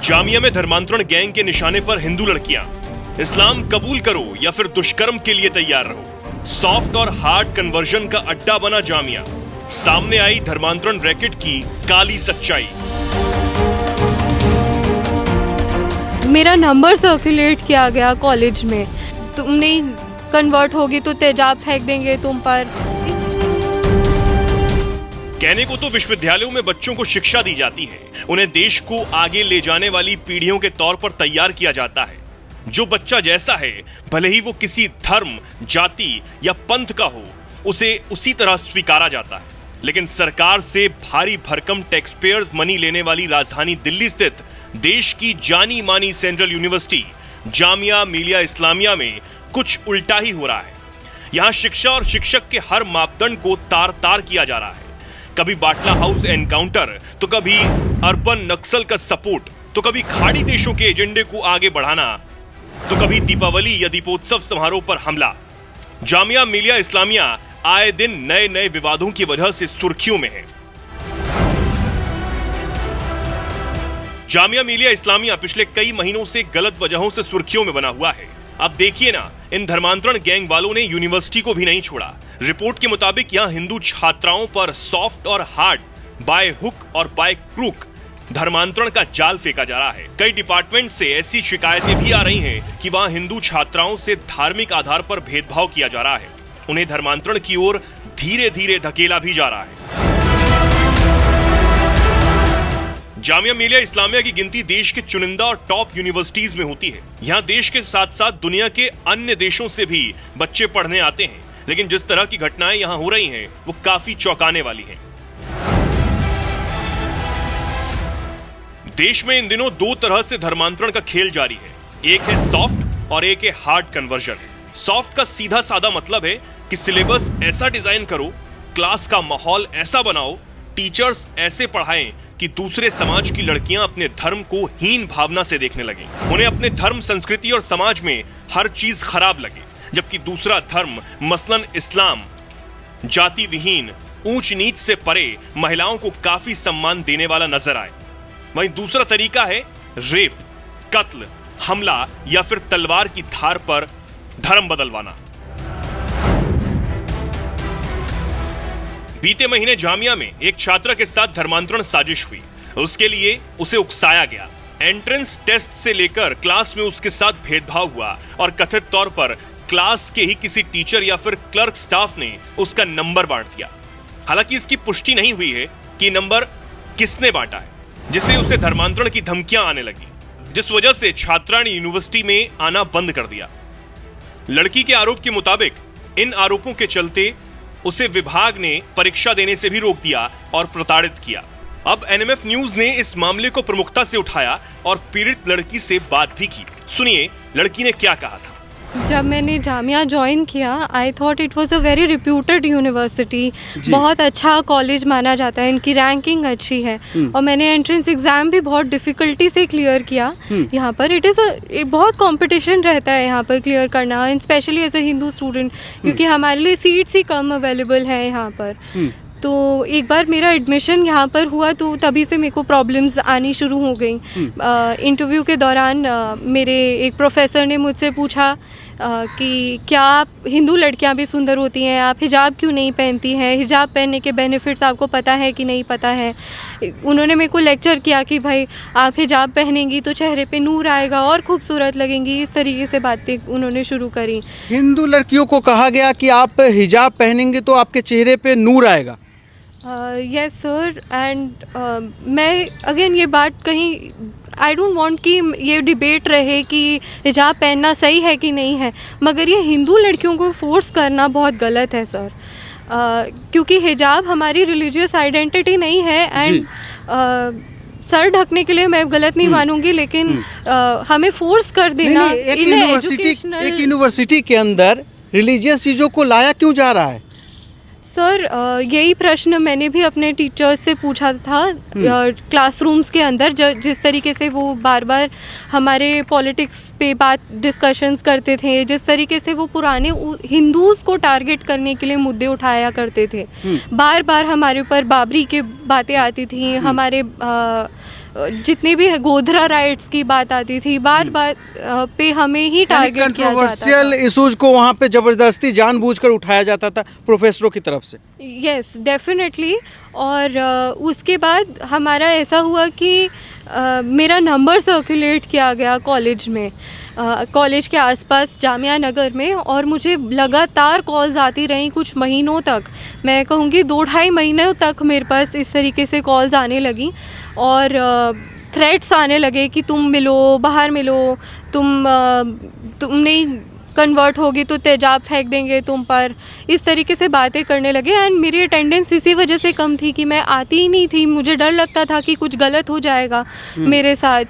जामिया में धर्मांतरण गैंग के निशाने पर हिंदू लड़कियां। इस्लाम कबूल करो या फिर दुष्कर्म के लिए तैयार रहो। सॉफ्ट और हार्ड कन्वर्जन का अड्डा बना जामिया। सामने आई धर्मांतरण रैकेट की काली सच्चाई। मेरा नंबर सर्कुलेट किया गया कॉलेज में, तुम नहीं कन्वर्ट होगी तो तेजाब फेंक देंगे तुम पर। कहने को तो विश्वविद्यालयों में बच्चों को शिक्षा दी जाती है, उन्हें देश को आगे ले जाने वाली पीढ़ियों के तौर पर तैयार किया जाता है। जो बच्चा जैसा है, भले ही वो किसी धर्म, जाति या पंथ का हो, उसे उसी तरह स्वीकारा जाता है। लेकिन सरकार से भारी भरकम टैक्स पेयर्स मनी लेने वाली राजधानी दिल्ली स्थित देश की जानी मानी सेंट्रल यूनिवर्सिटी जामिया मिलिया इस्लामिया में कुछ उल्टा ही हो रहा है। यहां शिक्षा और शिक्षक के हर मापदंड को तार तार किया जा रहा है। कभी बाटला हाउस एनकाउंटर, तो कभी अर्बन नक्सल का सपोर्ट, तो कभी खाड़ी देशों के एजेंडे को आगे बढ़ाना, तो कभी दीपावली या दीपोत्सव समारोह पर हमला। जामिया मिलिया इस्लामिया आए दिन नए नए विवादों की वजह से सुर्खियों में है। जामिया मिलिया इस्लामिया पिछले कई महीनों से गलत वजहों से सुर्खियों में बना हुआ है। अब देखिए ना, इन धर्मांतरण गैंग वालों ने यूनिवर्सिटी को भी नहीं छोड़ा। रिपोर्ट के मुताबिक यहां हिंदू छात्राओं पर सॉफ्ट और हार्ड, बाय हुक और बाय क्रूक धर्मांतरण का जाल फेंका जा रहा है। कई डिपार्टमेंट से ऐसी शिकायतें भी आ रही हैं कि वहां हिंदू छात्राओं से धार्मिक आधार पर भेदभाव किया जा रहा है। उन्हें धर्मांतरण की ओर धीरे धीरे धकेला भी जा रहा है। जामिया मिलिया इस्लामिया की गिनती देश के चुनिंदा और टॉप यूनिवर्सिटीज में होती है। यहाँ देश के साथ साथ दुनिया के अन्य देशों से भी बच्चे पढ़ने आते हैं। लेकिन जिस तरह की घटनाएं यहाँ हो रही हैं, वो काफी चौंकाने वाली हैं। देश में इन दिनों दो तरह से धर्मांतरण का खेल जारी है। एक है सॉफ्ट और एक है हार्ड कन्वर्जन। सॉफ्ट का सीधा साधा मतलब है कि सिलेबस ऐसा डिजाइन करो, क्लास का माहौल ऐसा बनाओ, टीचर्स ऐसे पढ़ाएं कि दूसरे समाज की लड़कियां अपने धर्म को हीन भावना से देखने लगें। उन्हें अपने धर्म, संस्कृति और समाज में हर चीज खराब लगे। जबकि दूसरा धर्म, मसलन इस्लाम, जाति विहीन, ऊंच नीच से परे महिलाओं को काफी सम्मान देने वाला नजर आए। वहीं दूसरा तरीका है रेप, कत्ल, हमला या फिर तलवार की धार पर धर्म बदलवाना। बीते महीने जामिया में एक छात्रा के साथ धर्मांतरण साजिश हुई। उसके लिए उसे उकसाया गया। एंट्रेंस टेस्ट से लेकर क्लास में उसके साथ भेदभाव हुआ और कथित तौर पर क्लास के ही किसी टीचर या फिर क्लर्क स्टाफ ने उसका नंबर बांट दिया। हालांकि इसकी पुष्टि नहीं हुई है कि नंबर किसने बांटा है, जिससे उसे धर्मांतरण की धमकियां आने लगी, जिस वजह से छात्रा ने यूनिवर्सिटी में आना बंद कर दिया। लड़की के आरोप के मुताबिक इन आरोपों के चलते उसे विभाग ने परीक्षा देने से भी रोक दिया और प्रताड़ित किया। अब एनएमएफ न्यूज ने इस मामले को प्रमुखता से उठाया और पीड़ित लड़की से बात भी की। सुनिए लड़की ने क्या कहा था। जब मैंने जामिया ज्वाइन किया, I thought it was a very reputed university. बहुत अच्छा कॉलेज माना जाता है, इनकी रैंकिंग अच्छी है। और मैंने एंट्रेंस एग्ज़ाम भी बहुत डिफ़िकल्टी से क्लियर किया। यहाँ पर बहुत कंपटीशन रहता है यहाँ पर क्लियर करना, specially as a Hindu student, क्योंकि हमारे लिए सीट्स ही कम अवेलेबल है यहाँ पर। तो एक बार मेरा एडमिशन यहाँ पर हुआ तो तभी से मेरे को प्रॉब्लम्स आनी शुरू हो गई। इंटरव्यू के दौरान मेरे एक प्रोफेसर ने मुझसे पूछा कि क्या आप हिंदू लड़कियाँ भी सुंदर होती हैं, आप हिजाब क्यों नहीं पहनती हैं, हिजाब पहनने के बेनिफिट्स आपको पता है कि नहीं पता है। उन्होंने मेरे को लेक्चर किया कि भाई आप हिजाब पहनेंगी तो चेहरे पे नूर आएगा और खूबसूरत लगेंगी। इस तरीके से बातें उन्होंने शुरू करी। हिंदू लड़कियों को कहा गया कि आप हिजाब पहनेंगे तो आपके चेहरे पे नूर आएगा। यस सर, एंड मैं अगेन ये बात कहीं आई डोंट वांट कि ये डिबेट रहे कि हिजाब पहनना सही है कि नहीं है, मगर ये हिंदू लड़कियों को फोर्स करना बहुत गलत है सर। क्योंकि हिजाब हमारी रिलीजियस आइडेंटिटी नहीं है। एंड सर ढकने के लिए मैं गलत नहीं मानूंगी, लेकिन हमें फोर्स कर देना। एक यूनिवर्सिटी के अंदर रिलीजियस चीज़ों को लाया क्यों जा रहा है? सर यही प्रश्न मैंने भी अपने टीचर्स से पूछा था क्लासरूम्स के अंदर। जिस तरीके से वो बार बार हमारे पॉलिटिक्स पे बात डिस्कशंस करते थे, जिस तरीके से वो पुराने हिंदूज़ को टारगेट करने के लिए मुद्दे उठाया करते थे, बार बार हमारे ऊपर बाबरी के बातें आती थी, हमारे जितनी भी गोधरा राइट्स की बात आती थी, बार बार पे हमें ही टारगेट किया जाता कंट्रोवर्शियल था। इश्यूज को वहाँ पे जबरदस्ती जानबूझकर उठाया जाता था प्रोफेसरों की तरफ से। Yes definitely. और उसके बाद हमारा ऐसा हुआ कि मेरा नंबर सर्कुलेट किया गया कॉलेज में, कॉलेज के आसपास जामिया नगर में, और मुझे लगातार कॉल्स आती रहीं कुछ महीनों तक। मैं कहूँगी 2-2.5 महीनों तक मेरे पास इस तरीके से कॉल्स आने लगी और थ्रेट्स आने लगे कि तुम मिलो, बाहर मिलो, तुम नहीं कन्वर्ट होगी तो तेजाब फेंक देंगे तुम पर, इस तरीके से बातें करने लगे। एंड मेरी अटेंडेंस इसी वजह से कम थी कि मैं आती ही नहीं थी, मुझे डर लगता था कि कुछ गलत हो जाएगा मेरे साथ।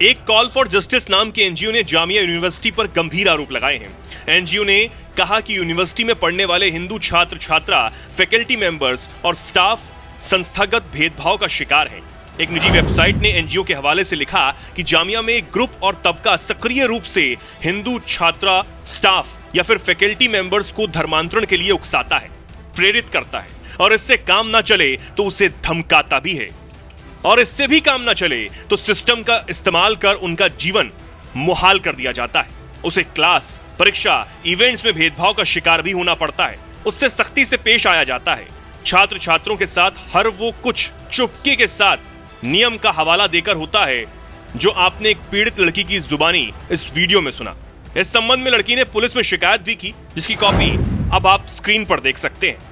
एक कॉल फॉर जस्टिस नाम के एनजीओ ने जामिया यूनिवर्सिटी पर गंभीर आरोप लगाए हैं। एनजीओ ने कहा कि यूनिवर्सिटी में पढ़ने वाले हिंदू छात्र छात्रा, फैकल्टी मेंबर्स और स्टाफ संस्थागत भेदभाव का शिकार हैं। एक निजी वेबसाइट ने एनजीओ के हवाले से लिखा कि जामिया में एक ग्रुप और तबका सक्रिय रूप से हिंदू छात्रा, स्टाफ या फिर फैकल्टी मेंबर्स को धर्मांतरण के लिए उकसाता है, प्रेरित करता है, और इससे काम ना चले तो उसे धमकाता भी है, और इससे भी काम ना चले तो सिस्टम का इस्तेमाल कर उनका जीवन मुहाल कर दिया जाता है। उसे क्लास, परीक्षा, इवेंट्स में भेदभाव का शिकार भी होना पड़ता है। उससे सख्ती से पेश आया जाता है। छात्र छात्रों के साथ हर वो कुछ चुपके के साथ नियम का हवाला देकर होता है जो आपने एक पीड़ित लड़की की जुबानी इस वीडियो में सुना। इस संबंध में लड़की ने पुलिस में शिकायत भी की, जिसकी कॉपी अब आप स्क्रीन पर देख सकते हैं।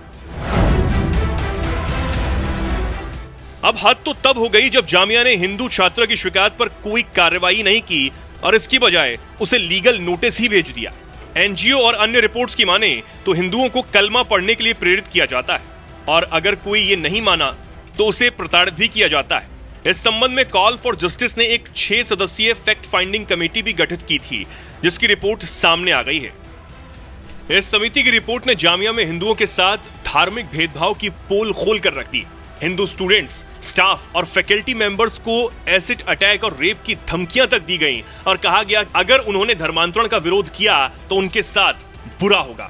अब हद तो तब हो गई जब जामिया ने हिंदू छात्रा की शिकायत पर कोई कार्रवाई नहीं की और इसकी बजाय उसे लीगल नोटिस ही भेज दिया। एनजीओ और अन्य रिपोर्ट्स की माने तो हिंदुओं को कलमा पढ़ने के लिए प्रेरित किया जाता है, और अगर कोई ये नहीं माना तो उसे प्रताड़ित भी किया जाता है। इस संबंध में कॉल फॉर जस्टिस ने एक 6 सदस्यीय फैक्ट फाइंडिंग कमेटी भी गठित की थी, जिसकी रिपोर्ट सामने आ गई है। इस समिति की रिपोर्ट ने जामिया में हिंदुओं के साथ धार्मिक भेदभाव की पोल खोल कर रख दी। हिंदू स्टूडेंट्स, स्टाफ और फैकल्टी मेंबर्स को एसिड अटैक और रेप की धमकियां तक दी गईं और कहा गया अगर उन्होंने धर्मांतरण का विरोध किया तो उनके साथ बुरा होगा।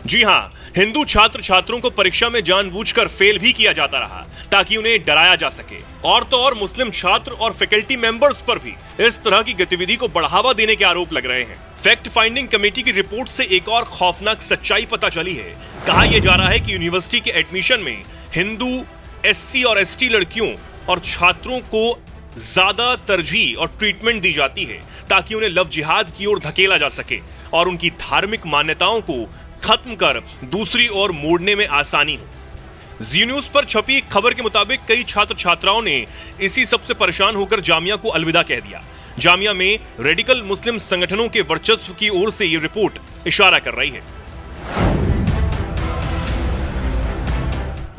जी हां, हिंदू छात्र छात्रों को परीक्षा में जानबूझकर फेल भी किया जाता रहा ताकि उन्हें डराया जा सके, और तो और मुस्लिम छात्र और फैकल्टी मेंबर्स पर भी इस तरह की गतिविधि को बढ़ावा देने के आरोप लग रहे हैं। फैक्ट फाइंडिंग कमेटी की रिपोर्ट से एक और खौफनाक सच्चाई पता चली है। कहा यह जा रहा है कि यूनिवर्सिटी के एडमिशन में हिंदू, एससी और एसटी लड़कियों और छात्रों को ज्यादा तरजीह और ट्रीटमेंट दी जाती है ताकि उन्हें लव जिहाद की ओर धकेला जा सके और उनकी धार्मिक मान्यताओं को खत्म कर दूसरी ओर मोड़ने में आसानी हो। जी न्यूज पर छपी एक खबर के मुताबिक कई छात्र छात्राओं ने इसी सबसे परेशान होकर जामिया को अलविदा कह दिया। जामिया में रेडिकल मुस्लिम संगठनों के वर्चस्व की ओर से ये रिपोर्ट इशारा कर रही है।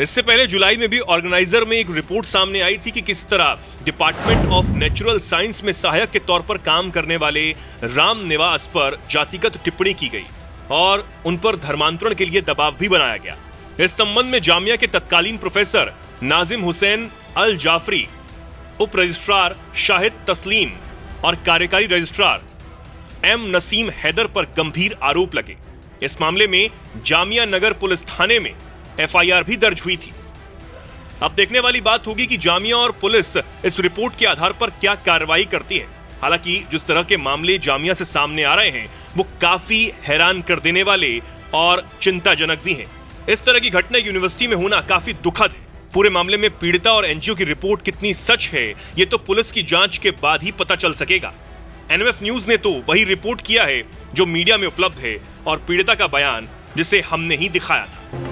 इससे पहले जुलाई में भी ऑर्गेनाइजर में एक रिपोर्ट सामने आई थी कि किस तरह डिपार्टमेंट ऑफ नेचुरल साइंस में सहायक के तौर पर काम करने वाले राम निवास पर जातिगत टिप्पणी की गई और उन पर धर्मांतरण के लिए दबाव भी बनाया गया। इस संबंध में जामिया के तत्कालीन प्रोफेसर नाजिम हुसैन अल जाफरी, उप रजिस्ट्रार शाहिद तस्लीम और कार्यकारी रजिस्ट्रार एम नसीम हैदर पर गंभीर आरोप लगे। इस मामले में जामिया नगर पुलिस थाने में एफआईआर भी दर्ज हुई थी। अब देखने वाली बात होगी कि जामिया और पुलिस इस रिपोर्ट के आधार पर क्या कार्रवाई करती है। हालांकि जिस तरह के मामले जामिया से सामने आ रहे हैं वो काफी हैरान कर देने वाले और चिंताजनक भी हैं। इस तरह की घटना यूनिवर्सिटी में होना काफी दुखद है। पूरे मामले में पीड़िता और एनजीओ की रिपोर्ट कितनी सच है ये तो पुलिस की जांच के बाद ही पता चल सकेगा। एनएमएफ न्यूज ने तो वही रिपोर्ट किया है जो मीडिया में उपलब्ध है और पीड़िता का बयान जिसे हमने ही दिखाया था।